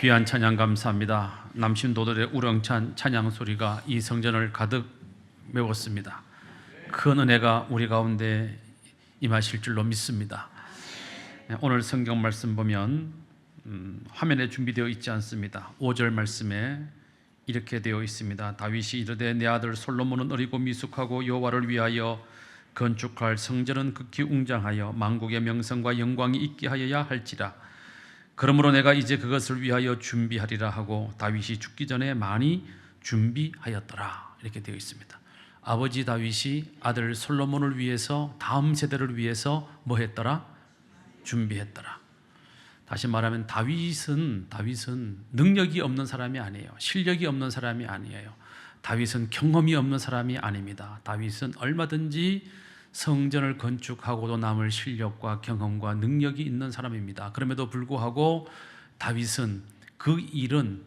귀한 찬양 감사합니다. 남신도들의 우렁찬 찬양 소리가 이 성전을 가득 메웠습니다. 큰 은혜가 우리 가운데 임하실 줄로 믿습니다. 오늘 성경 말씀 보면 화면에 준비되어 있지 않습니다. 5절 말씀에 이렇게 되어 있습니다. 다윗이 이르되 내 아들 솔로몬은 어리고 미숙하고 여호와를 위하여 건축할 성전은 극히 웅장하여 만국의 명성과 영광이 있게 하여야 할지라. 그러므로 내가 이제 그것을 위하여 준비하리라 하고 다윗이 죽기 전에 많이 준비하였더라. 이렇게 되어 있습니다. 아버지 다윗이 아들 솔로몬을 위해서, 다음 세대를 위해서 뭐 했더라? 준비했더라. 다시 말하면 다윗은 능력이 없는 사람이 아니에요. 실력이 없는 사람이 아니에요. 다윗은 경험이 없는 사람이 아닙니다. 다윗은 얼마든지 성전을 건축하고도 남을 실력과 경험과 능력이 있는 사람입니다. 그럼에도 불구하고 다윗은 그 일은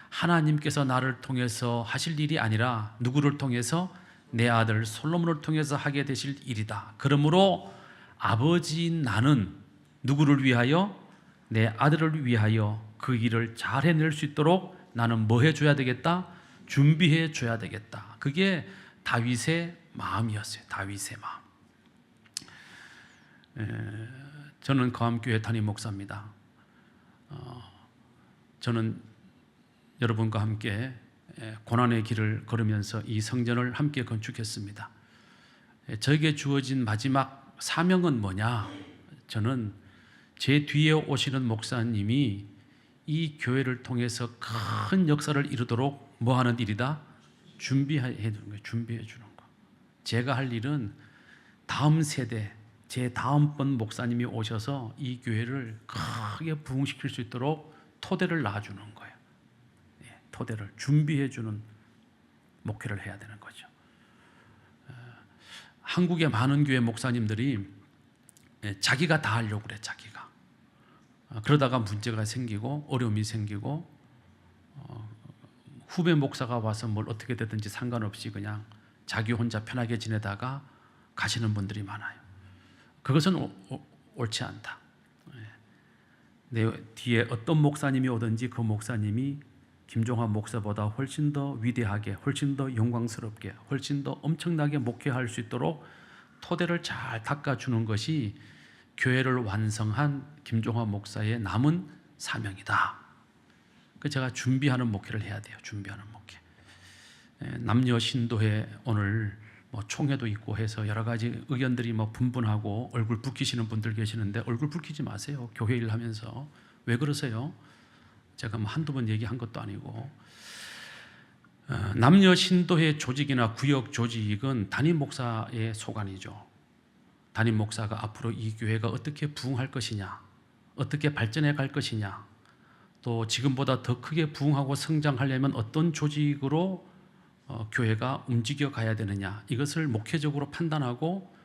하나님께서 나를 통해서 하실 일이 아니라 누구를 통해서? 내 아들 솔로몬을 통해서 하게 되실 일이다. 그러므로 아버지인 나는 누구를 위하여? 내 아들을 위하여 그 일을 잘 해낼 수 있도록 나는 뭐 해줘야 되겠다? 준비해 줘야 되겠다. 그게 다윗의 마음이었어요. 다윗의 마음. 저는 거함교회 담임 목사입니다. 저는 여러분과 함께 고난의 길을 걸으면서 이 성전을 함께 건축했습니다. 저에게 주어진 마지막 사명은 뭐냐? 저는 제 뒤에 오시는 목사님이 이 교회를 통해서 큰 역사를 이루도록 뭐 하는 일이다? 준비해 주는 거예요. 준비해 주는 거. 제가 할 일은 다음 세대, 제 다음번 목사님이 오셔서 이 교회를 크게 부흥시킬 수 있도록 토대를 놔주는 거예요. 토대를 준비해 주는 목회를 해야 되는 거죠. 한국의 많은 교회 목사님들이 자기가 다 하려고 그래. 자기가. 그러다가 문제가 생기고 어려움이 생기고 후배 목사가 와서 뭘 어떻게 되든지 상관없이 그냥 자기 혼자 편하게 지내다가 가시는 분들이 많아요. 그것은 옳지 않다. 내 뒤에 어떤 목사님이 오든지 그 목사님이 김종환 목사보다 훨씬 더 위대하게, 훨씬 더 영광스럽게, 훨씬 더 엄청나게 목회할 수 있도록 토대를 잘 닦아주는 것이 교회를 완성한 김종환 목사의 남은 사명이다. 제가 준비하는 목회를 해야 돼요. 준비하는 목회. 남녀 신도회 오늘 총회도 있고 해서 여러 가지 의견들이 분분하고 얼굴 붉히시는 분들 계시는데 얼굴 붉히지 마세요. 교회 일 하면서. 왜 그러세요? 제가 한두 번 얘기한 것도 아니고. 남녀 신도회 조직이나 구역 조직은 담임 목사의 소관이죠. 담임 목사가 앞으로 이 교회가 어떻게 부흥할 것이냐, 어떻게 발전해 갈 것이냐, 또 지금보다 더 크게 부흥하고 성장하려면 어떤 조직으로 교회가 움직여 가야 되느냐, 이것을 목회적으로 판단하고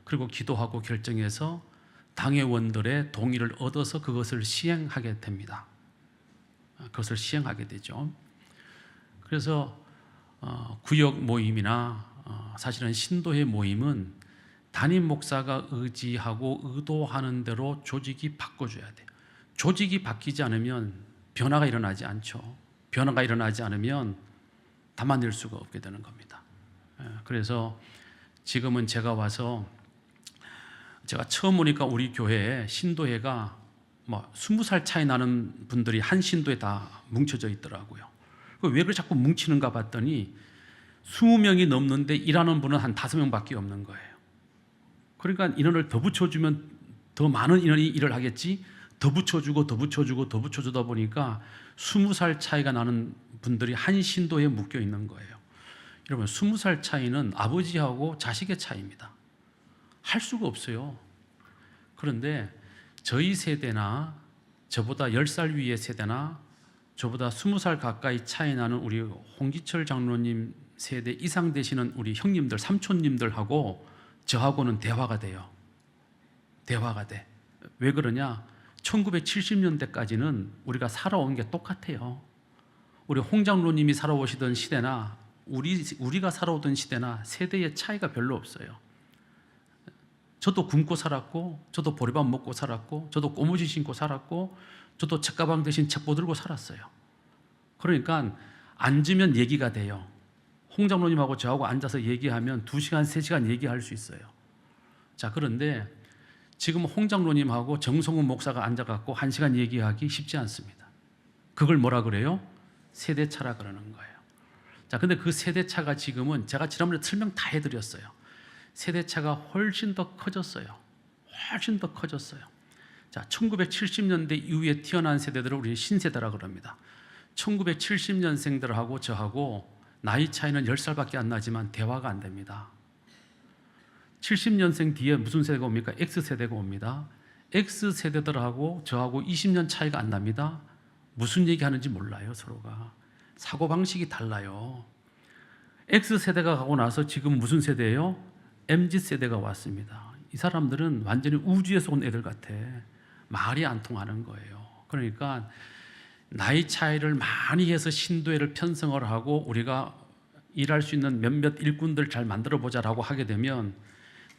그리고 기도하고 결정해서 당회원들의 동의를 얻어서 그것을 시행하게 됩니다. 그것을 시행하게 되죠. 그래서 구역 모임이나 사실은 신도회 모임은 담임 목사가 의지하고 의도하는 대로 조직이 바꿔줘야 돼요. 조직이 바뀌지 않으면 변화가 일어나지 않죠. 변화가 일어나지 않으면 담아낼 수가 없게 되는 겁니다. 그래서 지금은 제가 와서 제가 처음 오니까 우리 교회에 신도회가 20살 차이 나는 분들이 한 신도에 다 뭉쳐져 있더라고요. 왜 그렇게 자꾸 뭉치는가 봤더니 20명이 넘는데 일하는 분은 한 5명밖에 없는 거예요. 그러니까 인원을 더 붙여주면 더 많은 인원이 일을 하겠지, 더 붙여주고 더 붙여주고 더 붙여주다 보니까 20살 차이가 나는 분들이 한 신도에 묶여 있는 거예요. 여러분, 20살 차이는 아버지하고 자식의 차이입니다. 할 수가 없어요. 그런데 저희 세대나 저보다 10살 위의 세대나 저보다 20살 가까이 차이 나는 우리 홍기철 장로님 세대 이상 되시는 우리 형님들, 삼촌님들하고 저하고는 대화가 돼요. 대화가 돼. 왜 그러냐? 1970년대까지는 우리가 살아온 게 똑같아요. 우리 홍 장로님이 살아오시던 시대나 우리가 살아오던 시대나 세대의 차이가 별로 없어요. 저도 굶고 살았고, 저도 보리밥 먹고 살았고, 저도 꼬무지 신고 살았고, 저도 책가방 대신 책보 들고 살았어요. 그러니까 앉으면 얘기가 돼요. 홍 장로님하고 저하고 앉아서 얘기하면 2시간, 3시간 얘기할 수 있어요. 자, 그런데 지금 홍 장로님하고 정성훈 목사가 앉아갖고 1시간 얘기하기 쉽지 않습니다. 그걸 뭐라 그래요? 세대차라 그러는 거예요. 자, 근데 그 세대차가 지금은 제가 지난번에 설명 다 해드렸어요. 세대차가 훨씬 더 커졌어요. 훨씬 더 커졌어요. 자, 1970년대 이후에 태어난 세대들을 우리 신세대라 그럽니다. 1970년생들하고 저하고 나이 차이는 10살밖에 안 나지만 대화가 안 됩니다. 70년생 뒤에 무슨 세대가 옵니까? X세대가 옵니다. X세대들하고 저하고 20년 차이가 안 납니다. 무슨 얘기하는지 몰라요, 서로가. 사고방식이 달라요. X세대가 가고 나서 지금 무슨 세대예요? MZ세대가 왔습니다. 이 사람들은 완전히 우주에서 온 애들 같아. 말이 안 통하는 거예요. 그러니까 나이 차이를 많이 해서 신도회를 편성을 하고 우리가 일할 수 있는 몇몇 일꾼들 잘 만들어 보자라고 하게 되면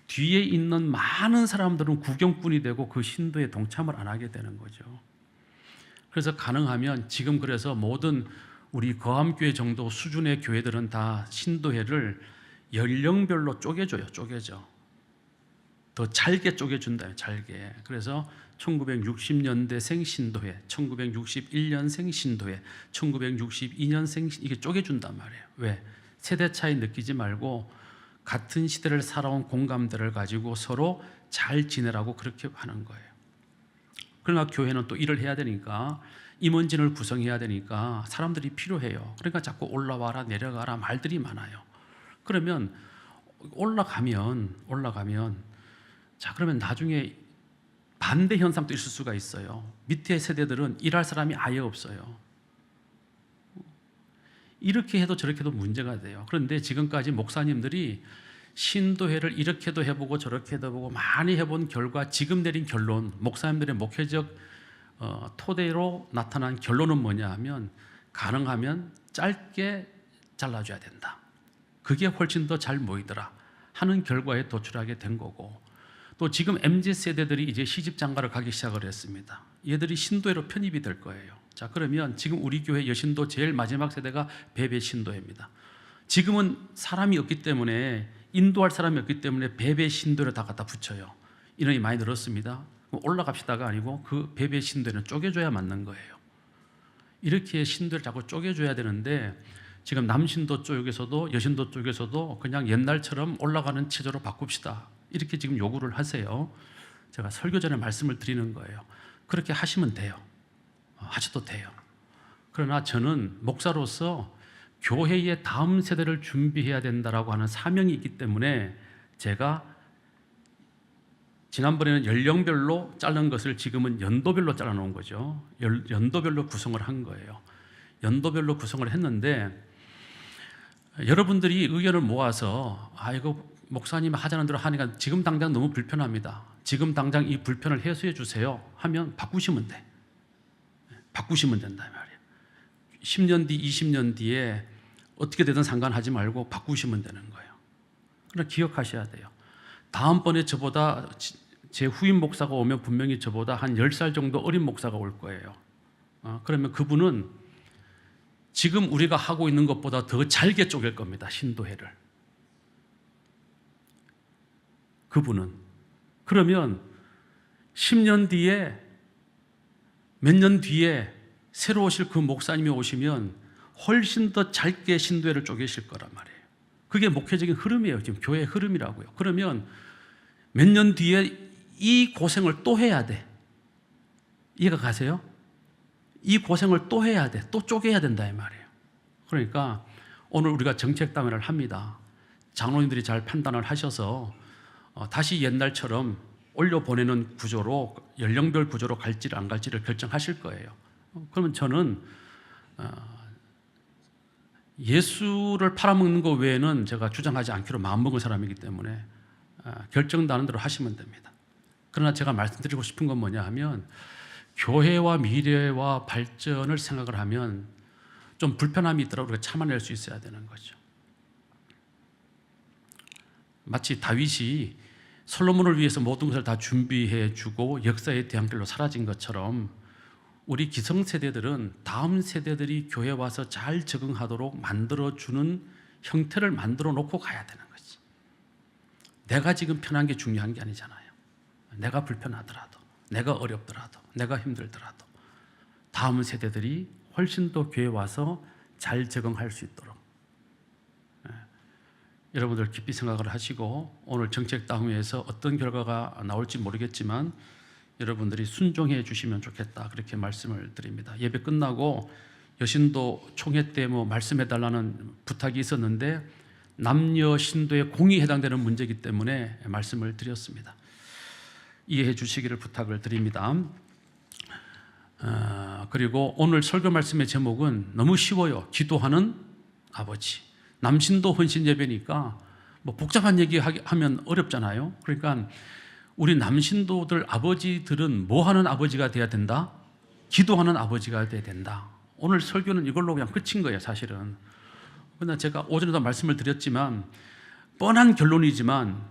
뒤에 있는 많은 사람들은 구경꾼이 되고 그 신도에 동참을 안 하게 되는 거죠. 그래서 가능하면 지금 그래서 모든 우리 거함교회 정도 수준의 교회들은 다 신도회를 연령별로 쪼개줘요. 쪼개져. 더 잘게 쪼개준다요. 잘게. 그래서 1960년대생 신도회, 1961년생 신도회, 1962년생 이게 쪼개준단 말이에요. 왜? 세대 차이 느끼지 말고 같은 시대를 살아온 공감대를 가지고 서로 잘 지내라고 그렇게 하는 거예요. 그러나 교회는 또 일을 해야 되니까 임원진을 구성해야 되니까 사람들이 필요해요. 그러니까 자꾸 올라와라 내려가라 말들이 많아요. 그러면 올라가면 자, 그러면 나중에 반대 현상도 있을 수가 있어요. 밑에 세대들은 일할 사람이 아예 없어요. 이렇게 해도 저렇게 해도 문제가 돼요. 그런데 지금까지 목사님들이 신도회를 이렇게도 해보고 저렇게도 해보고 많이 해본 결과 지금 내린 결론, 목사님들의 목회적 토대로 나타난 결론은 뭐냐 하면 가능하면 짧게 잘라줘야 된다. 그게 훨씬 더 잘 모이더라 하는 결과에 도출하게 된 거고, 또 지금 MZ세대들이 이제 시집장가를 가기 시작을 했습니다. 얘들이 신도회로 편입이 될 거예요. 자, 그러면 지금 우리 교회 여신도 제일 마지막 세대가 베베 신도회입니다. 지금은 사람이 없기 때문에 인도할 사람이 없기 때문에 베베 신도를 다 갖다 붙여요. 인원이 많이 늘었습니다. 올라갑시다가 아니고 그 베베 신도는 쪼개줘야 맞는 거예요. 이렇게 신도를 자꾸 쪼개줘야 되는데 지금 남신도 쪽에서도 여신도 쪽에서도 그냥 옛날처럼 올라가는 체제로 바꿉시다. 이렇게 지금 요구를 하세요. 제가 설교 전에 말씀을 드리는 거예요. 그렇게 하시면 돼요. 하셔도 돼요. 그러나 저는 목사로서 교회의 다음 세대를 준비해야 된다라고 하는 사명이 있기 때문에 제가 지난번에는 연령별로 자른 것을 지금은 연도별로 잘라놓은 거죠. 연도별로 구성을 한 거예요. 연도별로 구성을 했는데 여러분들이 의견을 모아서 이거 목사님 하자는 대로 하니까 지금 당장 너무 불편합니다. 지금 당장 이 불편을 해소해 주세요 하면 바꾸시면 돼. 바꾸시면 된다 말이에요. 10년 뒤, 20년 뒤에 어떻게 되든 상관하지 말고 바꾸시면 되는 거예요. 그러나 기억하셔야 돼요. 다음번에 저보다 제 후임 목사가 오면 분명히 저보다 한 10살 정도 어린 목사가 올 거예요. 그러면 그분은 지금 우리가 하고 있는 것보다 더 잘게 쪼갤 겁니다. 신도회를. 그분은. 그러면 10년 뒤에 몇 년 뒤에 새로 오실 그 목사님이 오시면 훨씬 더 짧게 신도회를 쪼개실 거란 말이에요. 그게 목회적인 흐름이에요. 지금 교회의 흐름이라고요. 그러면 몇 년 뒤에 이 고생을 또 해야 돼. 이해가 가세요? 이 고생을 또 해야 돼. 또 쪼개야 된다 이 말이에요. 그러니까 오늘 우리가 정책담회를 합니다. 장로님들이 잘 판단을 하셔서 다시 옛날처럼 올려보내는 구조로 연령별 구조로 갈지를 안 갈지를 결정하실 거예요. 그러면 저는 예수를 팔아먹는 것 외에는 제가 주장하지 않기로 마음먹은 사람이기 때문에 결정나는 대로 하시면 됩니다. 그러나 제가 말씀드리고 싶은 건 뭐냐 하면 교회와 미래와 발전을 생각을 하면 좀 불편함이 있더라도 우리가 참아낼 수 있어야 되는 거죠. 마치 다윗이 솔로몬을 위해서 모든 것을 다 준비해 주고 역사의 대항길로 사라진 것처럼 우리 기성세대들은 다음 세대들이 교회 와서 잘 적응하도록 만들어주는 형태를 만들어 놓고 가야 되는 거지. 내가 지금 편한 게 중요한 게 아니잖아요. 내가 불편하더라도, 내가 어렵더라도, 내가 힘들더라도 다음 세대들이 훨씬 더 교회 와서 잘 적응할 수 있도록 여러분들 깊이 생각을 하시고, 오늘 정책 당회에서 어떤 결과가 나올지 모르겠지만 여러분들이 순종해 주시면 좋겠다, 그렇게 말씀을 드립니다. 예배 끝나고 여신도 총회 때 말씀해 달라는 부탁이 있었는데 남녀 신도의 공의에 해당되는 문제이기 때문에 말씀을 드렸습니다. 이해해 주시기를 부탁을 드립니다. 그리고 오늘 설교 말씀의 제목은 너무 쉬워요. 기도하는 아버지. 남신도 헌신 예배니까 복잡한 얘기 하면 어렵잖아요. 그러니까 우리 남신도들 아버지들은 뭐 하는 아버지가 돼야 된다? 기도하는 아버지가 돼야 된다. 오늘 설교는 이걸로 그냥 끝인 거예요, 사실은. 그러나 제가 오전에도 말씀을 드렸지만 뻔한 결론이지만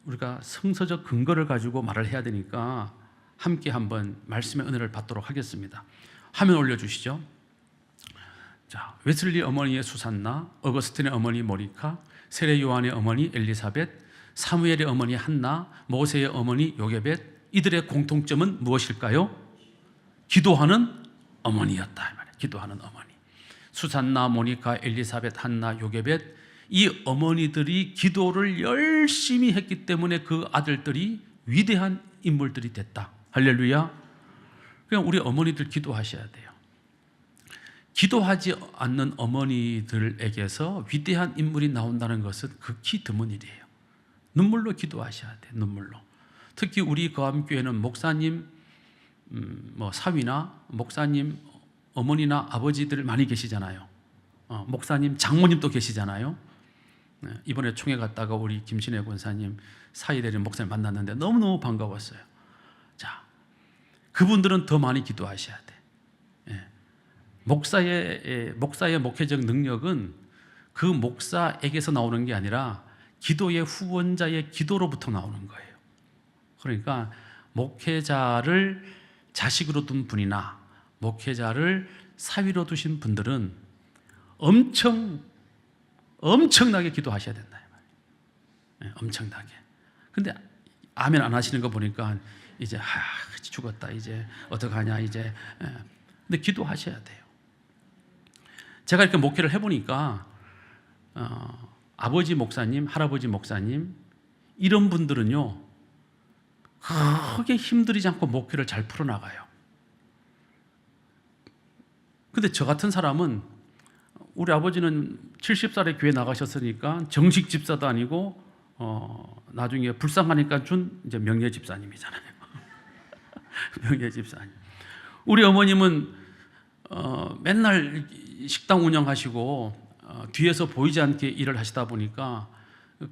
우리가 성서적 근거를 가지고 말을 해야 되니까 함께 한번 말씀의 은혜를 받도록 하겠습니다. 화면 올려주시죠. 자, 웨슬리 어머니의 수산나, 어거스틴의 어머니 모니카, 세례 요한의 어머니 엘리사벳, 사무엘의 어머니 한나, 모세의 어머니 요게벳, 이들의 공통점은 무엇일까요? 기도하는 어머니였다. 기도하는 어머니. 수산나, 모니카, 엘리사벳, 한나, 요게벳, 이 어머니들이 기도를 열심히 했기 때문에 그 아들들이 위대한 인물들이 됐다. 할렐루야. 그냥 우리 어머니들 기도하셔야 돼요. 기도하지 않는 어머니들에게서 위대한 인물이 나온다는 것은 극히 드문 일이에요. 눈물로 기도하셔야 돼요. 눈물로. 특히 우리 거암교회는 목사님, 사위나 목사님, 어머니나 아버지들 많이 계시잖아요. 목사님, 장모님도 계시잖아요. 이번에 총회 갔다가 우리 김신혜 권사님, 사이대리 목사님 만났는데 너무너무 반가웠어요. 자, 그분들은 더 많이 기도하셔야 돼. 목사의 목회적 능력은 그 목사에게서 나오는 게 아니라 기도의 후원자의 기도로부터 나오는 거예요. 그러니까 목회자를 자식으로 둔 분이나 목회자를 사위로 두신 분들은 엄청나게 기도하셔야 된다. 엄청나게. 근데 아멘 안 하시는 거 보니까 이제 죽었다, 이제 어떡하냐, 이제. 근데 기도하셔야 돼요. 제가 이렇게 목회를 해보니까 아버지 목사님, 할아버지 목사님 이런 분들은요 크게 힘들이지 않고 목회를 잘 풀어나가요. 근데 저 같은 사람은, 우리 아버지는 70살에 교회 나가셨으니까 정식 집사도 아니고 나중에 불쌍하니까 준 이제 명예 집사님이잖아요. 명예 집사님. 우리 어머님은 맨날 식당 운영하시고 뒤에서 보이지 않게 일을 하시다 보니까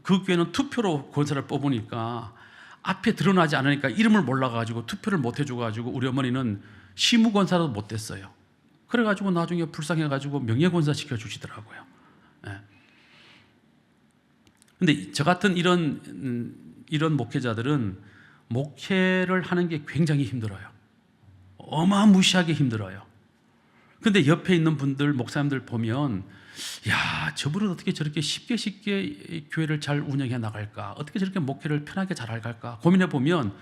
그 교회는 투표로 권사를 뽑으니까 앞에 드러나지 않으니까 이름을 몰라가지고 투표를 못 해줘가지고 우리 어머니는 시무권사도 못 됐어요. 그래가지고 나중에 불쌍해가지고 명예권사 시켜주시더라고요. 근데 저 같은 이런 목회자들은 목회를 하는 게 굉장히 힘들어요. 어마무시하게 힘들어요. 근데 옆에 있는 분들, 목사님들 보면, 야, 저분은 어떻게 저렇게 쉽게 교회를 잘 운영해 나갈까? 어떻게 저렇게 목회를 편하게 잘 할까? 고민해 보면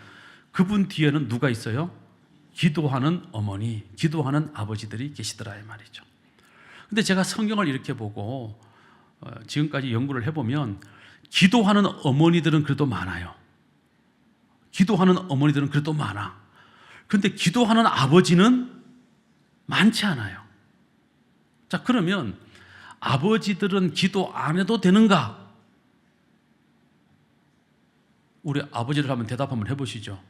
그분 뒤에는 누가 있어요? 기도하는 어머니, 기도하는 아버지들이 계시더라 이 말이죠. 근데 제가 성경을 이렇게 보고 지금까지 연구를 해보면 기도하는 어머니들은 그래도 많아요. 기도하는 어머니들은 그래도 많아. 근데 기도하는 아버지는 많지 않아요. 자, 그러면 아버지들은 기도 안 해도 되는가? 우리 아버지들 한번 대답 한번 해보시죠.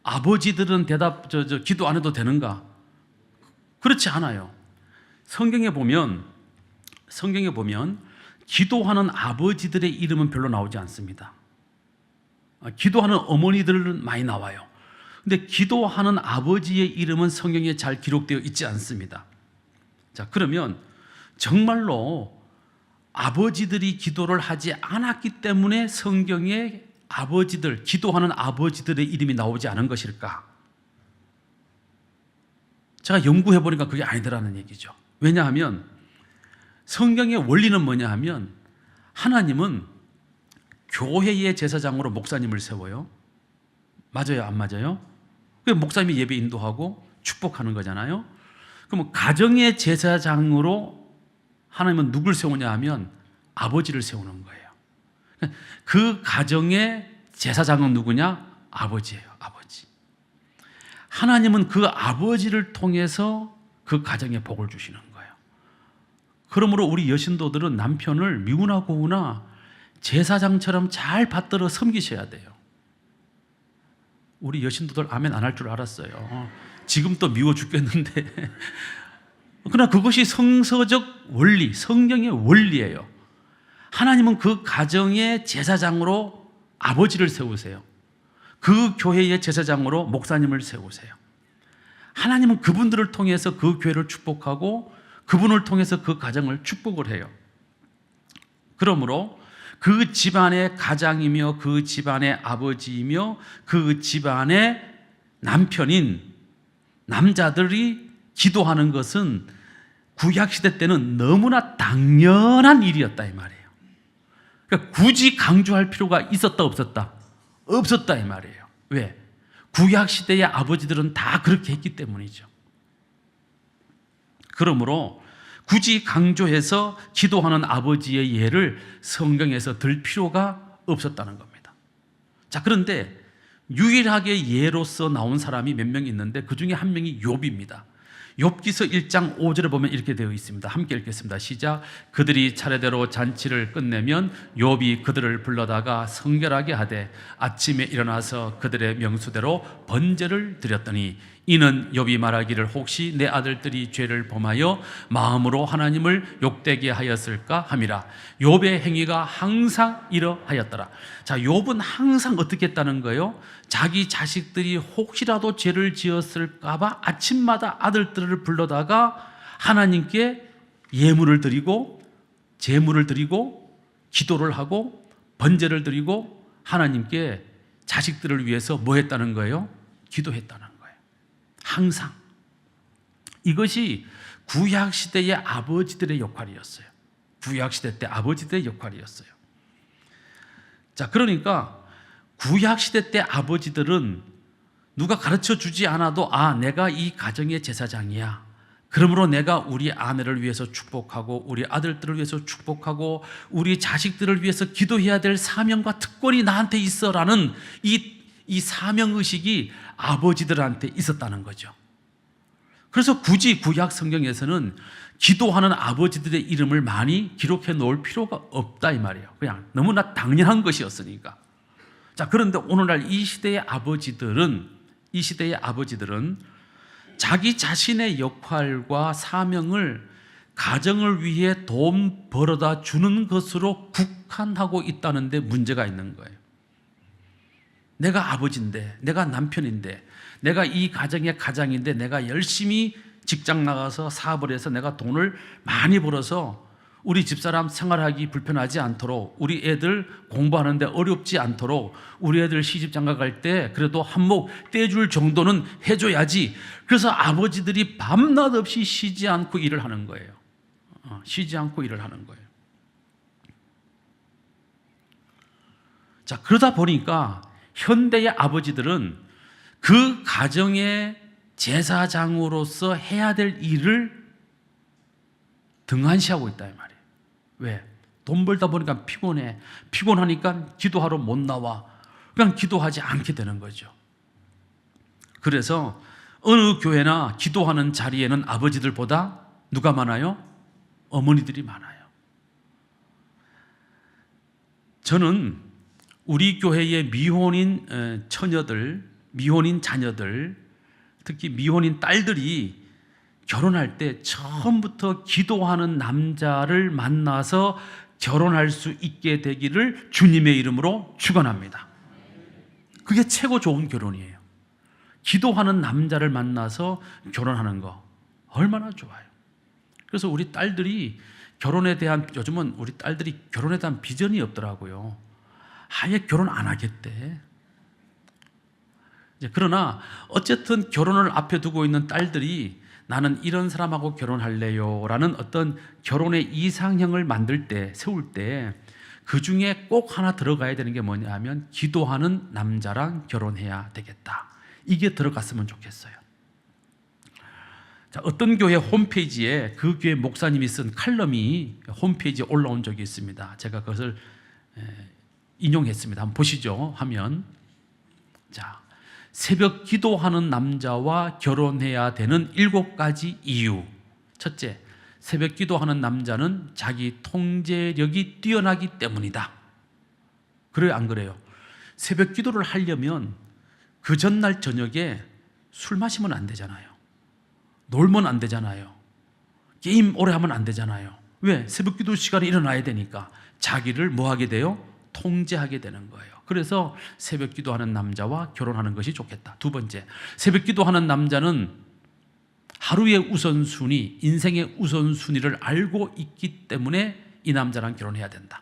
아버지들은 기도 안 해도 되는가? 그렇지 않아요. 성경에 보면 기도하는 아버지들의 이름은 별로 나오지 않습니다. 기도하는 어머니들은 많이 나와요. 근데 기도하는 아버지의 이름은 성경에 잘 기록되어 있지 않습니다. 자, 그러면 정말로 아버지들이 기도를 하지 않았기 때문에 성경에 아버지들, 기도하는 아버지들의 이름이 나오지 않은 것일까? 제가 연구해 보니까 그게 아니더라는 얘기죠. 왜냐하면 성경의 원리는 뭐냐 하면 하나님은 교회의 제사장으로 목사님을 세워요. 맞아요, 안 맞아요? 그 목사님이 예배 인도하고 축복하는 거잖아요. 그럼 가정의 제사장으로 하나님은 누굴 세우냐 하면 아버지를 세우는 거예요. 그 가정의 제사장은 누구냐? 아버지예요, 아버지. 하나님은 그 아버지를 통해서 그 가정에 복을 주시는 거예요. 그러므로 우리 여신도들은 남편을 미우나 고우나 제사장처럼 잘 받들어 섬기셔야 돼요. 우리 여신도들 아멘 안 할 줄 알았어요. 지금 또 미워 죽겠는데 그러나 그것이 성서적 원리, 성경의 원리예요. 하나님은 그 가정의 제사장으로 아버지를 세우세요. 그 교회의 제사장으로 목사님을 세우세요. 하나님은 그분들을 통해서 그 교회를 축복하고 그분을 통해서 그 가정을 축복을 해요. 그러므로 그 집안의 가장이며 그 집안의 아버지이며 그 집안의 남편인 남자들이 기도하는 것은 구약시대 때는 너무나 당연한 일이었다 이 말이에요. 그러니까 굳이 강조할 필요가 있었다 없었다? 없었다 이 말이에요. 왜? 구약시대의 아버지들은 다 그렇게 했기 때문이죠. 그러므로 굳이 강조해서 기도하는 아버지의 예를 성경에서 들 필요가 없었다는 겁니다. 자, 그런데 유일하게 예로서 나온 사람이 몇 명 있는데 그 중에 한 명이 욥입니다. 욥기서 1장 5절에 보면 이렇게 되어 있습니다. 함께 읽겠습니다. 시작. 그들이 차례대로 잔치를 끝내면 욥이 그들을 불러다가 성결하게 하되 아침에 일어나서 그들의 명수대로 번제를 드렸더니 이는 욥이 말하기를 혹시 내 아들들이 죄를 범하여 마음으로 하나님을 욕되게 하였을까 함이라. 욥의 행위가 항상 이러하였더라. 자, 욥은 항상 어떻게 했다는 거예요? 자기 자식들이 혹시라도 죄를 지었을까 봐 아침마다 아들들을 불러다가 하나님께 예물을 드리고 제물을 드리고 기도를 하고 번제를 드리고 하나님께 자식들을 위해서 뭐 했다는 거예요? 기도했다는 거예요. 항상. 이것이 구약시대의 아버지들의 역할이었어요. 구약시대 때 아버지들의 역할이었어요. 자, 그러니까 구약시대 때 아버지들은 누가 가르쳐 주지 않아도 내가 이 가정의 제사장이야. 그러므로 내가 우리 아내를 위해서 축복하고 우리 아들들을 위해서 축복하고 우리 자식들을 위해서 기도해야 될 사명과 특권이 나한테 있어라는 이 사명의식이 아버지들한테 있었다는 거죠. 그래서 굳이 구약 성경에서는 기도하는 아버지들의 이름을 많이 기록해 놓을 필요가 없다 이 말이에요. 그냥 너무나 당연한 것이었으니까. 자, 그런데 오늘날 이 시대의 아버지들은 자기 자신의 역할과 사명을 가정을 위해 돈 벌어다 주는 것으로 국한하고 있다는 데 문제가 있는 거예요. 내가 아버지인데, 내가 남편인데, 내가 이 가정의 가장인데 내가 열심히 직장 나가서 사업을 해서 내가 돈을 많이 벌어서 우리 집사람 생활하기 불편하지 않도록, 우리 애들 공부하는데 어렵지 않도록, 우리 애들 시집장가 갈 때 그래도 한몫 떼줄 정도는 해줘야지. 그래서 아버지들이 밤낮 없이 쉬지 않고 일을 하는 거예요. 쉬지 않고 일을 하는 거예요. 자, 그러다 보니까 현대의 아버지들은 그 가정의 제사장으로서 해야 될 일을 등한시하고 있다 이 말이에요. 왜? 돈 벌다 보니까 피곤해. 피곤하니까 기도하러 못 나와. 그냥 기도하지 않게 되는 거죠. 그래서 어느 교회나 기도하는 자리에는 아버지들보다 누가 많아요? 어머니들이 많아요. 저는 우리 교회의 미혼인 처녀들, 미혼인 자녀들, 특히 미혼인 딸들이 결혼할 때 처음부터 기도하는 남자를 만나서 결혼할 수 있게 되기를 주님의 이름으로 축원합니다. 그게 최고 좋은 결혼이에요. 기도하는 남자를 만나서 결혼하는 거 얼마나 좋아요. 그래서 우리 딸들이 요즘은 우리 딸들이 결혼에 대한 비전이 없더라고요. 아예 결혼 안 하겠대. 그러나 어쨌든 결혼을 앞에 두고 있는 딸들이 나는 이런 사람하고 결혼할래요 라는 어떤 결혼의 이상형을 만들 때, 세울 때 그 중에 꼭 하나 들어가야 되는 게 뭐냐 하면 기도하는 남자랑 결혼해야 되겠다. 이게 들어갔으면 좋겠어요. 자, 어떤 교회 홈페이지에 그 교회 목사님이 쓴 칼럼이 홈페이지에 올라온 적이 있습니다. 제가 그것을 인용했습니다. 한번 보시죠. 화면. 자, 새벽 기도하는 남자와 결혼해야 되는 7가지 이유. 첫째, 새벽 기도하는 남자는 자기 통제력이 뛰어나기 때문이다. 그래요, 안 그래요? 새벽 기도를 하려면 그 전날 저녁에 술 마시면 안 되잖아요. 놀면 안 되잖아요. 게임 오래 하면 안 되잖아요. 왜? 새벽 기도 시간에 일어나야 되니까 자기를 뭐 하게 돼요? 통제하게 되는 거예요. 그래서 새벽 기도하는 남자와 결혼하는 것이 좋겠다. 두 번째, 새벽 기도하는 남자는 하루의 우선순위, 인생의 우선순위를 알고 있기 때문에 이 남자랑 결혼해야 된다.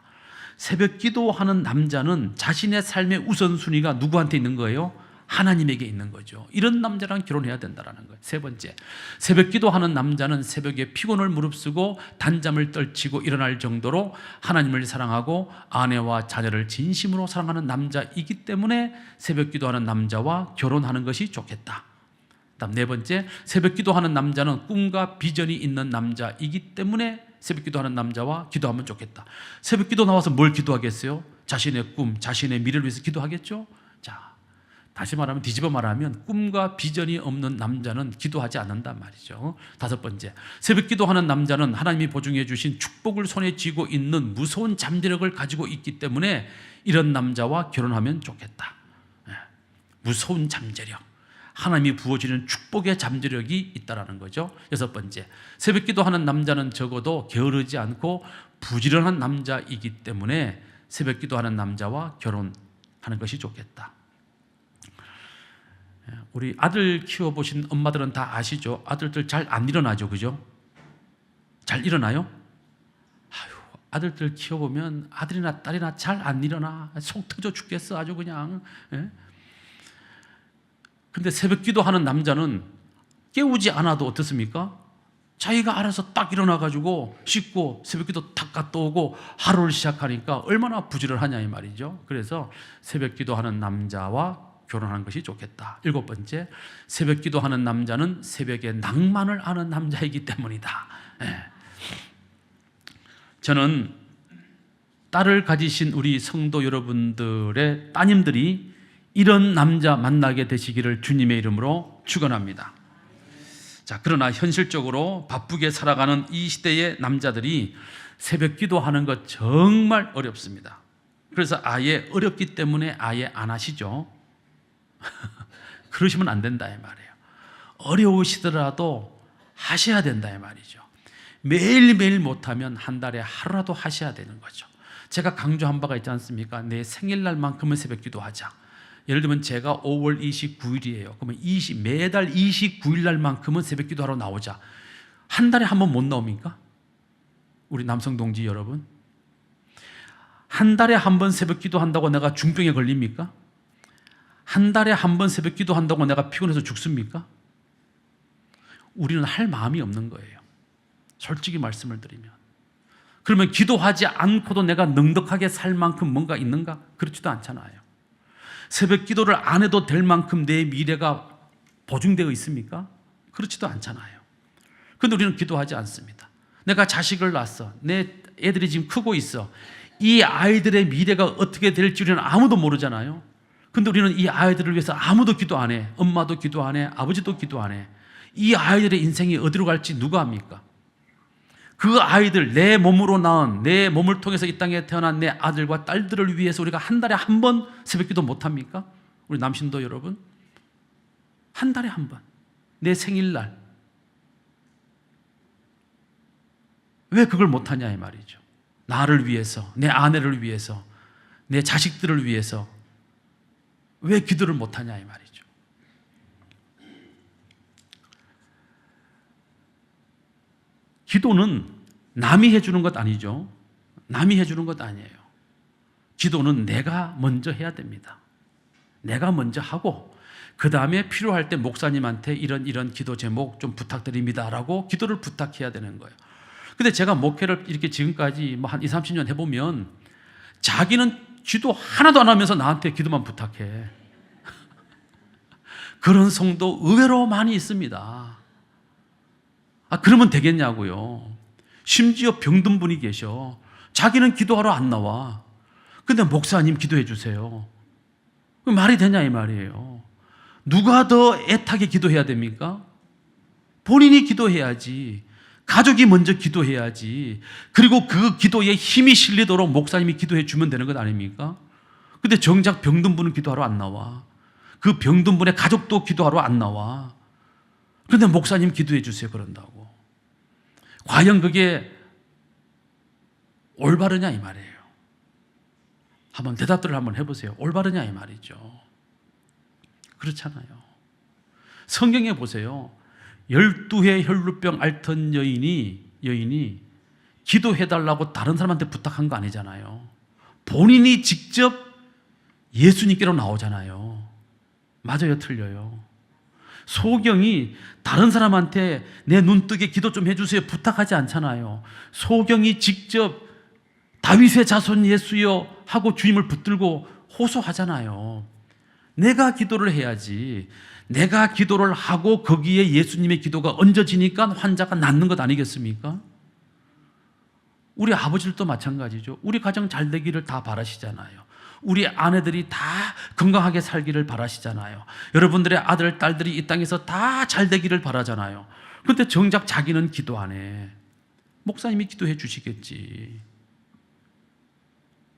새벽 기도하는 남자는 자신의 삶의 우선순위가 누구한테 있는 거예요? 하나님에게 있는 거죠. 이런 남자랑 결혼해야 된다는 거예요. 세 번째, 새벽 기도하는 남자는 새벽에 피곤을 무릅쓰고 단잠을 떨치고 일어날 정도로 하나님을 사랑하고 아내와 자녀를 진심으로 사랑하는 남자이기 때문에 새벽 기도하는 남자와 결혼하는 것이 좋겠다. 다음 네 번째, 새벽 기도하는 남자는 꿈과 비전이 있는 남자이기 때문에 새벽 기도하는 남자와 기도하면 좋겠다. 새벽 기도 나와서 뭘 기도하겠어요? 자신의 꿈, 자신의 미래를 위해서 기도하겠죠? 자, 다시 말하면, 뒤집어 말하면 꿈과 비전이 없는 남자는 기도하지 않는단 말이죠. 다섯 번째, 새벽 기도하는 남자는 하나님이 보증해 주신 축복을 손에 쥐고 있는 무서운 잠재력을 가지고 있기 때문에 이런 남자와 결혼하면 좋겠다. 무서운 잠재력, 하나님이 부어주는 축복의 잠재력이 있다는 거죠. 여섯 번째, 새벽 기도하는 남자는 적어도 게으르지 않고 부지런한 남자이기 때문에 새벽 기도하는 남자와 결혼하는 것이 좋겠다. 우리 아들 키워보신 엄마들은 다 아시죠? 아들들 잘 안 일어나죠, 그죠? 잘 일어나요? 아유, 아들들 키워보면 아들이나 딸이나 잘 안 일어나. 속 터져 죽겠어, 아주 그냥. 예? 근데 새벽 기도하는 남자는 깨우지 않아도 어떻습니까? 자기가 알아서 딱 일어나가지고 씻고 새벽 기도 탁 갔다 오고 하루를 시작하니까 얼마나 부지런하냐 이 말이죠. 그래서 새벽 기도하는 남자와 결혼하는 것이 좋겠다. 일곱 번째, 새벽 기도하는 남자는 새벽에 낭만을 아는 남자이기 때문이다. 예. 저는 딸을 가지신 우리 성도 여러분들의 따님들이 이런 남자 만나게 되시기를 주님의 이름으로 축원합니다. 자, 그러나 현실적으로 바쁘게 살아가는 이 시대의 남자들이 새벽 기도하는 것 정말 어렵습니다. 그래서 아예 어렵기 때문에 아예 안 하시죠. 그러시면 안 된다 이 말이에요. 어려우시더라도 하셔야 된다 이 말이죠. 매일매일 못하면 한 달에 하루라도 하셔야 되는 거죠. 제가 강조한 바가 있지 않습니까? 내 생일날만큼은 새벽 기도하자. 예를 들면 제가 5월 29일이에요. 그러면 매달 29일 날만큼은 새벽 기도하러 나오자. 한 달에 한 번 못 나옵니까? 우리 남성 동지 여러분. 한 달에 한 번 새벽 기도한다고 내가 중병에 걸립니까? 한 달에 한 번 새벽 기도한다고 내가 피곤해서 죽습니까? 우리는 할 마음이 없는 거예요. 솔직히 말씀을 드리면. 그러면 기도하지 않고도 내가 넉넉하게 살 만큼 뭔가 있는가? 그렇지도 않잖아요. 새벽 기도를 안 해도 될 만큼 내 미래가 보증되어 있습니까? 그렇지도 않잖아요. 그런데 우리는 기도하지 않습니다. 내가 자식을 낳았어. 내 애들이 지금 크고 있어. 이 아이들의 미래가 어떻게 될지 우리는 아무도 모르잖아요. 그런데 우리는 이 아이들을 위해서 아무도 기도 안 해. 엄마도 기도 안 해. 아버지도 기도 안 해. 이 아이들의 인생이 어디로 갈지 누가 합니까? 그 아이들, 내 몸으로 낳은, 내 몸을 통해서 이 땅에 태어난 내 아들과 딸들을 위해서 우리가 한 달에 한 번 새벽 기도 못합니까? 우리 남신도 여러분, 한 달에 한 번, 내 생일날. 왜 그걸 못하냐 이 말이죠. 나를 위해서, 내 아내를 위해서, 내 자식들을 위해서 왜 기도를 못하냐 이 말이죠. 기도는 남이 해주는 것 아니죠. 남이 해주는 것 아니에요. 기도는 내가 먼저 해야 됩니다. 내가 먼저 하고 그 다음에 필요할 때 목사님한테 이런 기도 제목 좀 부탁드립니다라고 기도를 부탁해야 되는 거예요. 근데 제가 목회를 이렇게 지금까지 뭐 한 20, 30년 해보면 자기는 기도 하나도 안 하면서 나한테 기도만 부탁해. 그런 성도 의외로 많이 있습니다. 그러면 되겠냐고요. 심지어 병든 분이 계셔. 자기는 기도하러 안 나와. 근데 목사님 기도해 주세요. 말이 되냐 이 말이에요. 누가 더 애타게 기도해야 됩니까? 본인이 기도해야지. 가족이 먼저 기도해야지. 그리고 그 기도에 힘이 실리도록 목사님이 기도해 주면 되는 것 아닙니까? 근데 정작 병든 분은 기도하러 안 나와. 그 병든 분의 가족도 기도하러 안 나와. 그런데 목사님 기도해 주세요 그런다고. 과연 그게 올바르냐 이 말이에요. 한번 대답들을 한번 해보세요. 올바르냐 이 말이죠. 그렇잖아요. 성경에 보세요. 12해 혈루병 앓던 여인이 기도해달라고 다른 사람한테 부탁한 거 아니잖아요. 본인이 직접 예수님께로 나오잖아요. 맞아요, 틀려요? 소경이 다른 사람한테 내 눈 뜨게 기도 좀 해주세요 부탁하지 않잖아요. 소경이 직접 다윗의 자손 예수여 하고 주님을 붙들고 호소하잖아요. 내가 기도를 해야지. 내가 기도를 하고 거기에 예수님의 기도가 얹어지니까 환자가 낫는 것 아니겠습니까? 우리 아버지들도 마찬가지죠. 우리 가정 잘 되기를 다 바라시잖아요. 우리 아내들이 다 건강하게 살기를 바라시잖아요. 여러분들의 아들, 딸들이 이 땅에서 다 잘 되기를 바라잖아요. 그런데 정작 자기는 기도 안 해. 목사님이 기도해 주시겠지.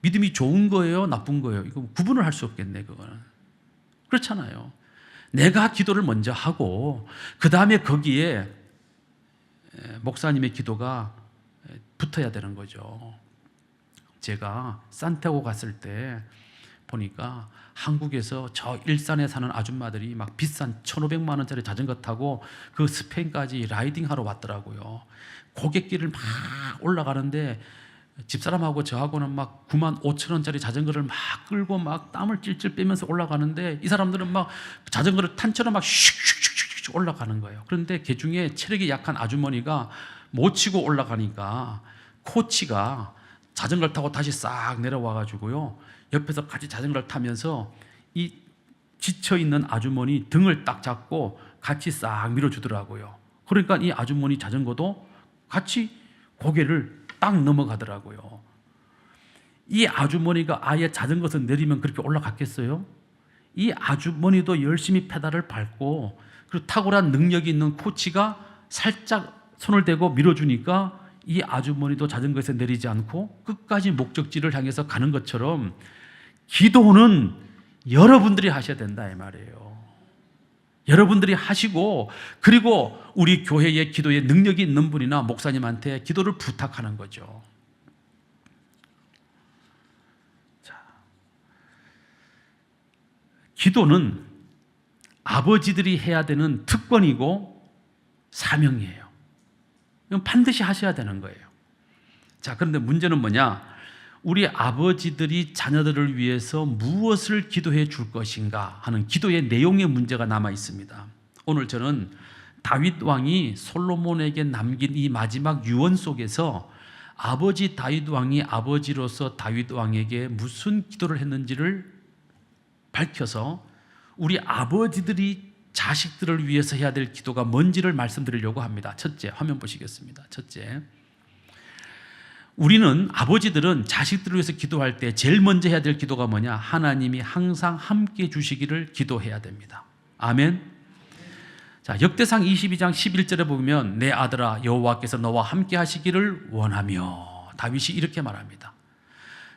믿음이 좋은 거예요? 나쁜 거예요? 이거 구분을 할 수 없겠네, 그거는. 그렇잖아요. 내가 기도를 먼저 하고 그 다음에 거기에 목사님의 기도가 붙어야 되는 거죠. 제가 산티아고 갔을 때 보니까 한국에서 저 일산에 사는 아줌마들이 막 비싼 1,500만 원짜리 자전거 타고 그 스페인까지 라이딩하러 왔더라고요. 고갯길을 막 올라가는데 집사람하고 저하고는 막 9만 5천 원짜리 자전거를 막 끌고 막 땀을 찔찔 빼면서 올라가는데 이 사람들은 막 자전거를 탄처럼 막 슉슉슉슉 올라가는 거예요. 그런데 그 중에 체력이 약한 아주머니가 못 치고 올라가니까 코치가 자전거를 타고 다시 싹 내려와가지고요. 옆에서 같이 자전거를 타면서 이 지쳐있는 아주머니 등을 딱 잡고 같이 싹 밀어주더라고요. 그러니까 이 아주머니 자전거도 같이 고개를 딱 넘어가더라고요. 이 아주머니가 아예 자전거에서 내리면 그렇게 올라갔겠어요? 이 아주머니도 열심히 페달을 밟고 그리고 탁월한 능력이 있는 코치가 살짝 손을 대고 밀어주니까 이 아주머니도 자전거에서 내리지 않고 끝까지 목적지를 향해서 가는 것처럼 기도는 여러분들이 하셔야 된다 이 말이에요. 여러분들이 하시고 그리고 우리 교회의 기도에 능력이 있는 분이나 목사님한테 기도를 부탁하는 거죠. 자, 기도는 아버지들이 해야 되는 특권이고 사명이에요. 이건 반드시 하셔야 되는 거예요. 자, 그런데 문제는 뭐냐? 우리 아버지들이 자녀들을 위해서 무엇을 기도해 줄 것인가 하는 기도의 내용의 문제가 남아 있습니다. 오늘 저는 다윗 왕이 솔로몬에게 남긴 이 마지막 유언 속에서 아버지 다윗 왕이 아버지로서 다윗 왕에게 무슨 기도를 했는지를 밝혀서 우리 아버지들이 자식들을 위해서 해야 될 기도가 뭔지를 말씀드리려고 합니다. 첫째, 화면 보시겠습니다. 첫째, 우리는 아버지들은 자식들을 위해서 기도할 때 제일 먼저 해야 될 기도가 뭐냐? 하나님이 항상 함께 주시기를 기도해야 됩니다. 아멘. 자, 역대상 22장 11절에 보면 내 아들아 여호와께서 너와 함께 하시기를 원하며, 다윗이 이렇게 말합니다.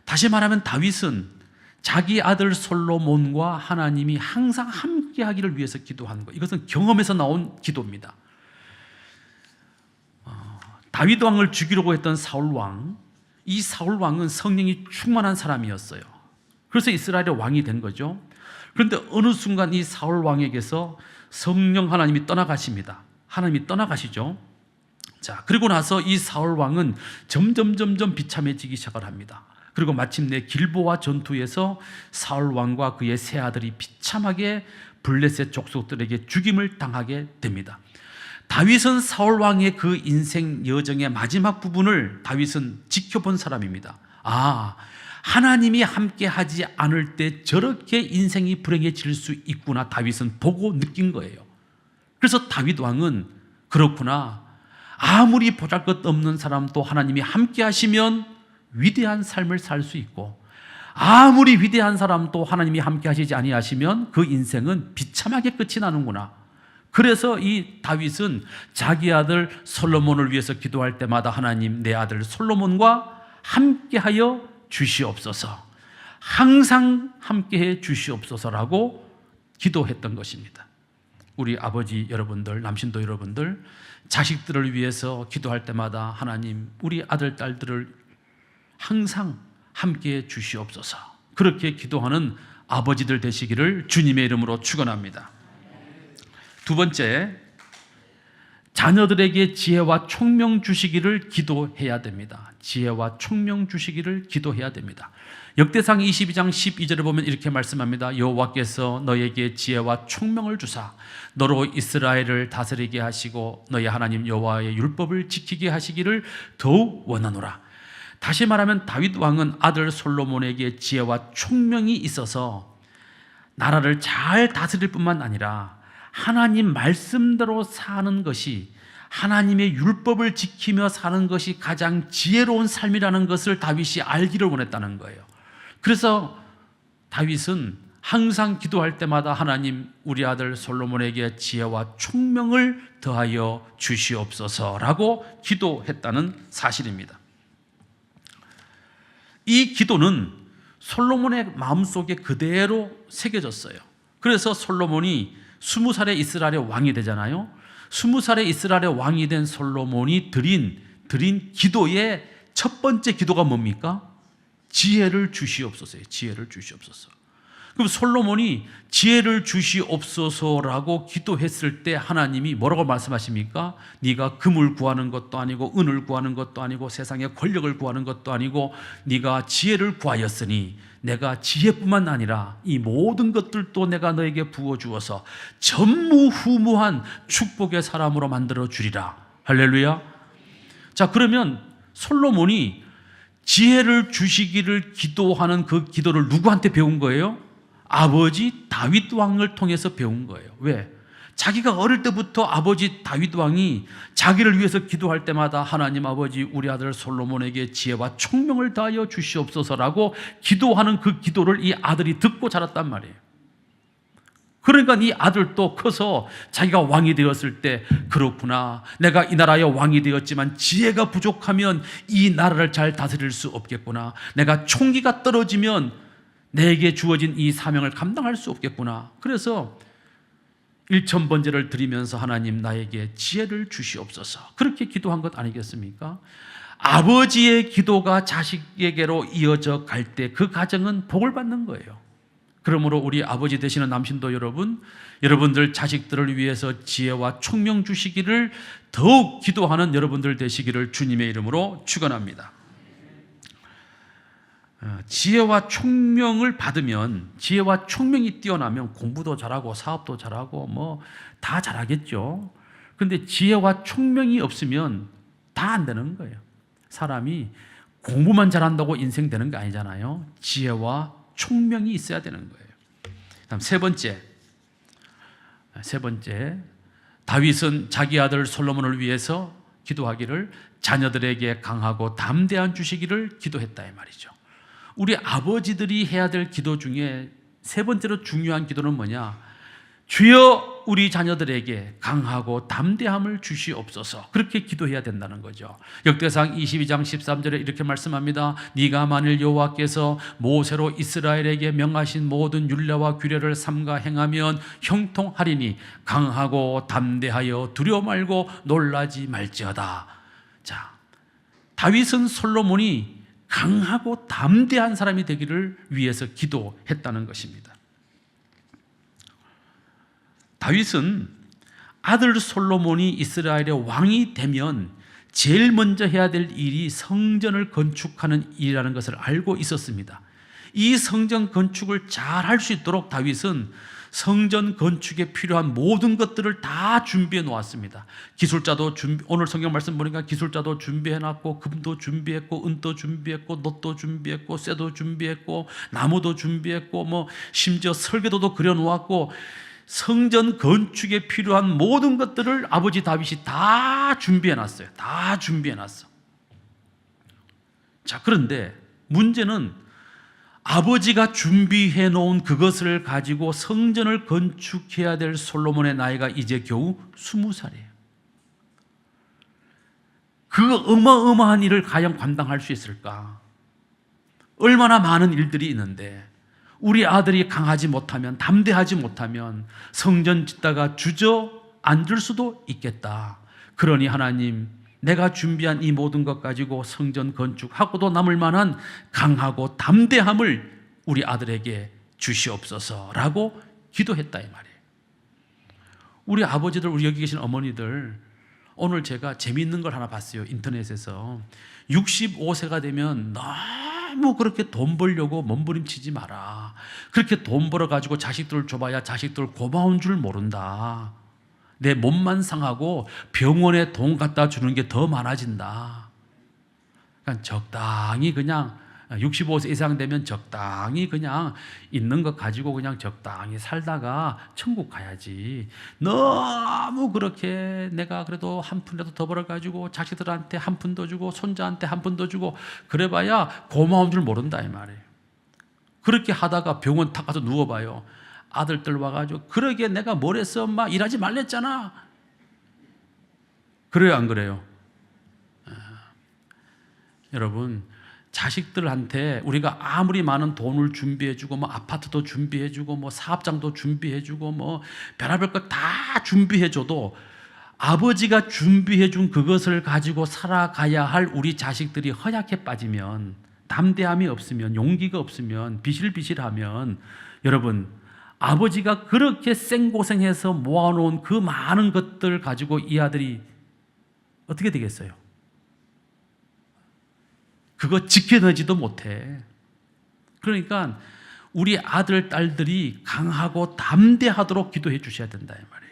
다시 말하면 다윗은 자기 아들 솔로몬과 하나님이 항상 함께 하기를 위해서 기도한 것, 이것은 경험에서 나온 기도입니다. 다윗 왕을 죽이려고 했던 사울 왕, 이 사울 왕은 성령이 충만한 사람이었어요. 그래서 이스라엘의 왕이 된 거죠. 그런데 어느 순간 이 사울 왕에게서 성령 하나님이 떠나가십니다. 하나님이 떠나가시죠. 자, 그리고 나서 이 사울 왕은 점점 비참해지기 시작을 합니다. 그리고 마침내 길보아 전투에서 사울 왕과 그의 세 아들이 비참하게 블레셋 족속들에게 죽임을 당하게 됩니다. 다윗은 사울 왕의 그 인생 여정의 마지막 부분을 다윗은 지켜본 사람입니다. 하나님이 함께 하지 않을 때 저렇게 인생이 불행해질 수 있구나, 다윗은 보고 느낀 거예요. 그래서 다윗 왕은 그렇구나, 아무리 보잘것없는 사람도 하나님이 함께 하시면 위대한 삶을 살 수 있고, 아무리 위대한 사람도 하나님이 함께 하시지 아니하시면 그 인생은 비참하게 끝이 나는구나. 그래서 이 다윗은 자기 아들 솔로몬을 위해서 기도할 때마다 하나님, 내 아들 솔로몬과 함께하여 주시옵소서, 항상 함께해 주시옵소서라고 기도했던 것입니다. 우리 아버지 여러분들, 남신도 여러분들, 자식들을 위해서 기도할 때마다 하나님, 우리 아들, 딸들을 항상 함께해 주시옵소서, 그렇게 기도하는 아버지들 되시기를 주님의 이름으로 축원합니다. 두 번째, 자녀들에게 지혜와 총명 주시기를 기도해야 됩니다. 지혜와 총명 주시기를 기도해야 됩니다. 역대상 22장 12절을 보면 이렇게 말씀합니다. 여호와께서 너에게 지혜와 총명을 주사 너로 이스라엘을 다스리게 하시고 너희 하나님 여호와의 율법을 지키게 하시기를 더욱 원하노라. 다시 말하면 다윗 왕은 아들 솔로몬에게 지혜와 총명이 있어서 나라를 잘 다스릴 뿐만 아니라 하나님 말씀대로 사는 것이, 하나님의 율법을 지키며 사는 것이 가장 지혜로운 삶이라는 것을 다윗이 알기를 원했다는 거예요. 그래서 다윗은 항상 기도할 때마다 하나님, 우리 아들 솔로몬에게 지혜와 총명을 더하여 주시옵소서라고 기도했다는 사실입니다. 이 기도는 솔로몬의 마음속에 그대로 새겨졌어요. 그래서 솔로몬이 20살에 이스라엘의 왕이 되잖아요. 20살에 이스라엘의 왕이 된 솔로몬이 드린 기도의 첫 번째 기도가 뭡니까? 지혜를 주시옵소서예요. 지혜를 주시옵소서. 그럼 솔로몬이 지혜를 주시옵소서라고 기도했을 때 하나님이 뭐라고 말씀하십니까? 네가 금을 구하는 것도 아니고 은을 구하는 것도 아니고 세상의 권력을 구하는 것도 아니고 네가 지혜를 구하였으니 내가 지혜뿐만 아니라 이 모든 것들도 내가 너에게 부어주어서 전무후무한 축복의 사람으로 만들어 주리라. 할렐루야. 자, 그러면 솔로몬이 지혜를 주시기를 기도하는 그 기도를 누구한테 배운 거예요? 아버지 다윗 왕을 통해서 배운 거예요. 왜? 자기가 어릴 때부터 아버지 다윗 왕이 자기를 위해서 기도할 때마다 하나님 아버지, 우리 아들 솔로몬에게 지혜와 총명을 다하여 주시옵소서라고 기도하는 그 기도를 이 아들이 듣고 자랐단 말이에요. 그러니까 이 아들도 커서 자기가 왕이 되었을 때, 그렇구나, 내가 이 나라의 왕이 되었지만 지혜가 부족하면 이 나라를 잘 다스릴 수 없겠구나, 내가 총기가 떨어지면 내게 주어진 이 사명을 감당할 수 없겠구나. 그래서 일천번제를 드리면서 하나님, 나에게 지혜를 주시옵소서, 그렇게 기도한 것 아니겠습니까? 아버지의 기도가 자식에게로 이어져 갈 때 그 가정은 복을 받는 거예요. 그러므로 우리 아버지 되시는 남신도 여러분, 여러분들 자식들을 위해서 지혜와 총명 주시기를 더욱 기도하는 여러분들 되시기를 주님의 이름으로 축원합니다. 지혜와 총명을 받으면, 지혜와 총명이 뛰어나면 공부도 잘하고 사업도 잘하고 뭐 다 잘하겠죠. 그런데 지혜와 총명이 없으면 다 안 되는 거예요. 사람이 공부만 잘한다고 인생 되는 게 아니잖아요. 지혜와 총명이 있어야 되는 거예요. 다음 세 번째, 다윗은 자기 아들 솔로몬을 위해서 기도하기를 자녀들에게 강하고 담대한 주시기를 기도했다, 이 말이죠. 우리 아버지들이 해야 될 기도 중에 세 번째로 중요한 기도는 뭐냐? 주여 우리 자녀들에게 강하고 담대함을 주시옵소서, 그렇게 기도해야 된다는 거죠. 역대상 22장 13절에 이렇게 말씀합니다. 네가 만일 여호와께서 모세로 이스라엘에게 명하신 모든 율례와 규례를 삼가 행하면 형통하리니 강하고 담대하여 두려워 말고 놀라지 말지어다. 자, 다윗은 솔로몬이 강하고 담대한 사람이 되기를 위해서 기도했다는 것입니다. 다윗은 아들 솔로몬이 이스라엘의 왕이 되면 제일 먼저 해야 될 일이 성전을 건축하는 일이라는 것을 알고 있었습니다. 이 성전 건축을 잘 할 수 있도록 다윗은 성전 건축에 필요한 모든 것들을 다 준비해 놓았습니다. 기술자도 오늘 성경 말씀 보니까 기술자도 준비해 놨고, 금도 준비했고, 은도 준비했고, 놋도 준비했고, 쇠도 준비했고, 나무도 준비했고, 뭐 심지어 설계도도 그려 놓았고, 성전 건축에 필요한 모든 것들을 아버지 다윗이 다 준비해 놨어요. 다 준비해 놨어. 자, 그런데 문제는 아버지가 준비해 놓은 그것을 가지고 성전을 건축해야 될 솔로몬의 나이가 이제 겨우 20살이에요. 그 어마어마한 일을 과연 감당할 수 있을까? 얼마나 많은 일들이 있는데 우리 아들이 강하지 못하면, 담대하지 못하면 성전 짓다가 주저앉을 수도 있겠다. 그러니 하나님, 내가 준비한 이 모든 것 가지고 성전 건축하고도 남을 만한 강하고 담대함을 우리 아들에게 주시옵소서라고 기도했다, 이 말이에요. 우리 아버지들, 우리 여기 계신 어머니들, 오늘 제가 재미있는 걸 하나 봤어요. 인터넷에서 65세가 되면 너무 그렇게 돈 벌려고 몸부림치지 마라. 그렇게 돈 벌어가지고 자식들을 줘봐야 자식들 고마운 줄 모른다. 내 몸만 상하고 병원에 돈 갖다 주는 게 더 많아진다. 그러니까 적당히 그냥 65세 이상 되면 적당히 그냥 있는 것 가지고 그냥 적당히 살다가 천국 가야지. 너무 그렇게 내가 그래도 한 푼이라도 더 벌어가지고 자식들한테 한 푼 더 주고 손자한테 한 푼 더 주고 그래봐야 고마운 줄 모른다, 이 말이에요. 그렇게 하다가 병원 탁 가서 누워봐요. 아들들 와가지고 그러게 내가 뭘 했어, 엄마 일하지 말랬잖아. 그래요, 안 그래요? 여러분, 자식들한테 우리가 아무리 많은 돈을 준비해주고 뭐 아파트도 준비해주고 뭐 사업장도 준비해주고 뭐 별의별 것 다 준비해줘도 아버지가 준비해준 그것을 가지고 살아가야 할 우리 자식들이 허약해 빠지면, 담대함이 없으면, 용기가 없으면, 비실비실하면, 여러분, 아버지가 그렇게 생고생해서 모아놓은 그 많은 것들 가지고 이 아들이 어떻게 되겠어요? 그거 지켜내지도 못해. 그러니까 우리 아들, 딸들이 강하고 담대하도록 기도해 주셔야 된다, 이 말이에요.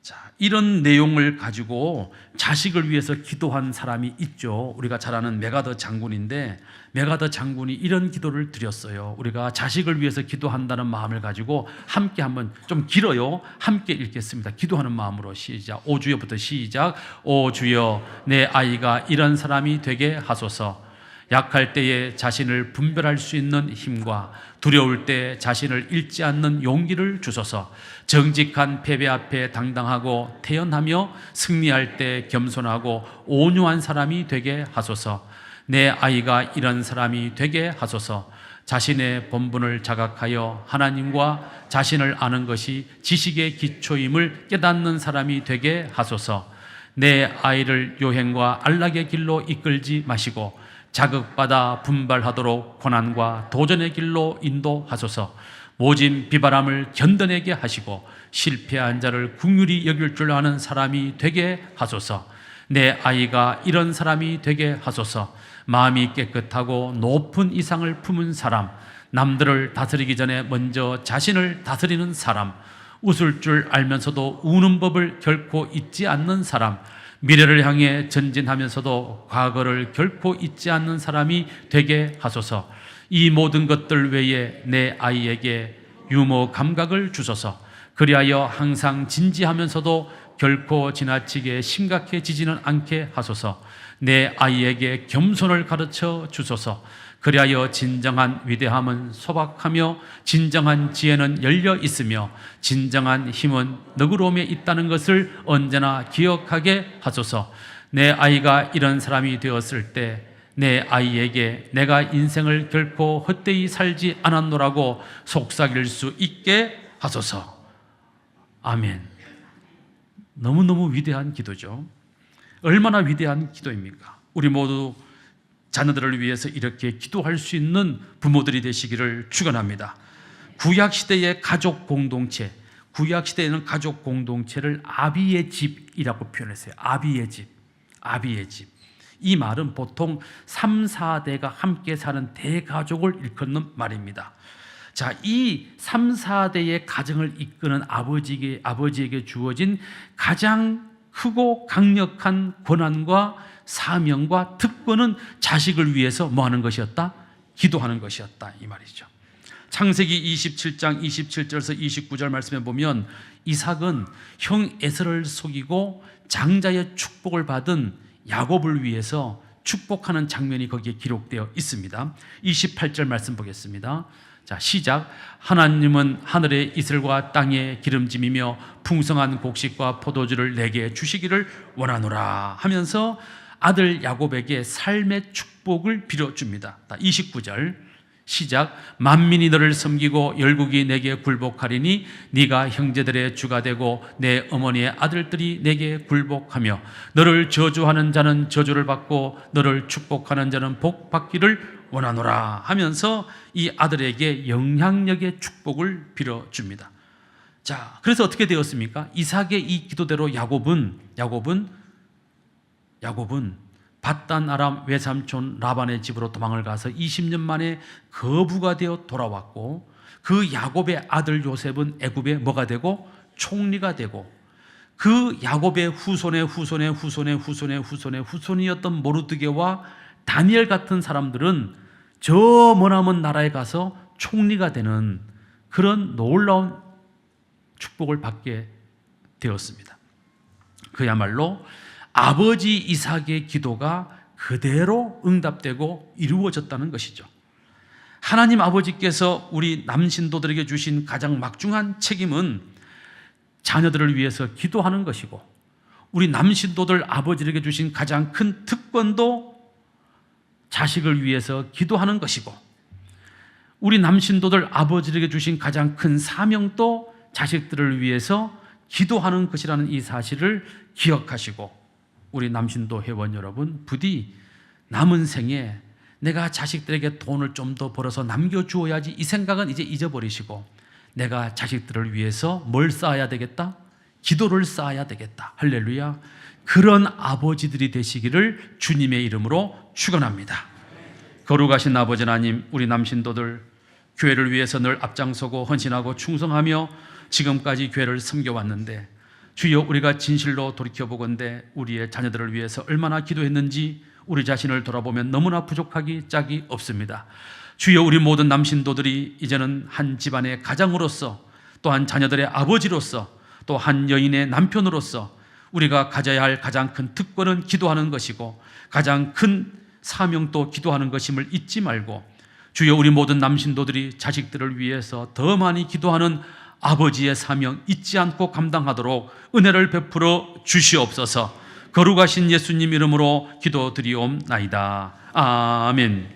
자, 이런 내용을 가지고 자식을 위해서 기도한 사람이 있죠. 우리가 잘 아는 메가더 장군인데, 메가더 장군이 이런 기도를 드렸어요. 우리가 자식을 위해서 기도한다는 마음을 가지고 함께 한번, 좀 길어요, 함께 읽겠습니다. 기도하는 마음으로 시작. 오 주여부터 시작. 오 주여, 내 아이가 이런 사람이 되게 하소서. 약할 때에 자신을 분별할 수 있는 힘과 두려울 때 자신을 잃지 않는 용기를 주소서. 정직한 패배 앞에 당당하고 태연하며 승리할 때 겸손하고 온유한 사람이 되게 하소서. 내 아이가 이런 사람이 되게 하소서. 자신의 본분을 자각하여 하나님과 자신을 아는 것이 지식의 기초임을 깨닫는 사람이 되게 하소서. 내 아이를 요행과 안락의 길로 이끌지 마시고 자극받아 분발하도록 고난과 도전의 길로 인도하소서. 모진 비바람을 견뎌내게 하시고 실패한 자를 긍휼히 여길 줄 아는 사람이 되게 하소서. 내 아이가 이런 사람이 되게 하소서. 마음이 깨끗하고 높은 이상을 품은 사람, 남들을 다스리기 전에 먼저 자신을 다스리는 사람, 웃을 줄 알면서도 우는 법을 결코 잊지 않는 사람, 미래를 향해 전진하면서도 과거를 결코 잊지 않는 사람이 되게 하소서. 이 모든 것들 외에 내 아이에게 유머 감각을 주소서. 그리하여 항상 진지하면서도 결코 지나치게 심각해지지는 않게 하소서. 내 아이에게 겸손을 가르쳐 주소서. 그리하여 진정한 위대함은 소박하며 진정한 지혜는 열려 있으며 진정한 힘은 너그러움에 있다는 것을 언제나 기억하게 하소서. 내 아이가 이런 사람이 되었을 때 내 아이에게 내가 인생을 결코 헛되이 살지 않았노라고 속삭일 수 있게 하소서. 아멘. 너무너무 위대한 기도죠. 얼마나 위대한 기도입니까? 우리 모두 자녀들을 위해서 이렇게 기도할 수 있는 부모들이 되시기를 축원합니다. 구약시대의 가족 공동체, 구약시대에는 가족 공동체를 아비의 집이라고 표현했어요. 아비의 집, 아비의 집. 이 말은 보통 3, 4대가 함께 사는 대가족을 일컫는 말입니다. 자, 이 3, 4대의 가정을 이끄는 아버지에게 주어진 가장 크고 강력한 권한과 사명과 특권은 자식을 위해서 뭐 하는 것이었다? 기도하는 것이었다, 이 말이죠. 창세기 27장 27절에서 29절 말씀에 보면 이삭은 형 에서를 속이고 장자의 축복을 받은 야곱을 위해서 축복하는 장면이 거기에 기록되어 있습니다. 28절 말씀 보겠습니다. 자, 시작. 하나님은 하늘의 이슬과 땅의 기름짐이며 풍성한 곡식과 포도주를 내게 주시기를 원하노라 하면서 아들 야곱에게 삶의 축복을 빌어줍니다. 29절 시작. 만민이 너를 섬기고 열국이 내게 굴복하리니 네가 형제들의 주가 되고 내 어머니의 아들들이 내게 굴복하며 너를 저주하는 자는 저주를 받고 너를 축복하는 자는 복 받기를 원하노라 하면서 이 아들에게 영향력의 축복을 빌어줍니다. 자, 그래서 어떻게 되었습니까? 이삭의 이 기도대로 야곱은 밧단 아람 외삼촌 라반의 집으로 도망을 가서 20년 만에 거부가 되어 돌아왔고, 그 야곱의 아들 요셉은 애굽의 뭐가 되고? 총리가 되고, 그 야곱의 후손이었던 모르드게와 다니엘 같은 사람들은 저 머나먼 나라에 가서 총리가 되는 그런 놀라운 축복을 받게 되었습니다. 그야말로 아버지 이삭의 기도가 그대로 응답되고 이루어졌다는 것이죠. 하나님 아버지께서 우리 남신도들에게 주신 가장 막중한 책임은 자녀들을 위해서 기도하는 것이고, 우리 남신도들 아버지에게 주신 가장 큰 특권도 자식을 위해서 기도하는 것이고, 우리 남신도들 아버지에게 주신 가장 큰 사명도 자식들을 위해서 기도하는 것이라는 이 사실을 기억하시고, 우리 남신도 회원 여러분, 부디 남은 생에 내가 자식들에게 돈을 좀 더 벌어서 남겨주어야지, 이 생각은 이제 잊어버리시고, 내가 자식들을 위해서 뭘 쌓아야 되겠다? 기도를 쌓아야 되겠다. 할렐루야. 그런 아버지들이 되시기를 주님의 이름으로 축원합니다. 거룩하신 아버지 하나님, 우리 남신도들 교회를 위해서 늘 앞장서고 헌신하고 충성하며 지금까지 교회를 섬겨왔는데, 주여, 우리가 진실로 돌이켜보건대 우리의 자녀들을 위해서 얼마나 기도했는지 우리 자신을 돌아보면 너무나 부족하기 짝이 없습니다. 주여, 우리 모든 남신도들이 이제는 한 집안의 가장으로서, 또한 자녀들의 아버지로서, 또 한 여인의 남편으로서 우리가 가져야 할 가장 큰 특권은 기도하는 것이고, 가장 큰 사명도 기도하는 것임을 잊지 말고, 주여, 우리 모든 남신도들이 자식들을 위해서 더 많이 기도하는 아버지의 사명 잊지 않고 감당하도록 은혜를 베풀어 주시옵소서. 거룩하신 예수님 이름으로 기도드리옵나이다. 아멘.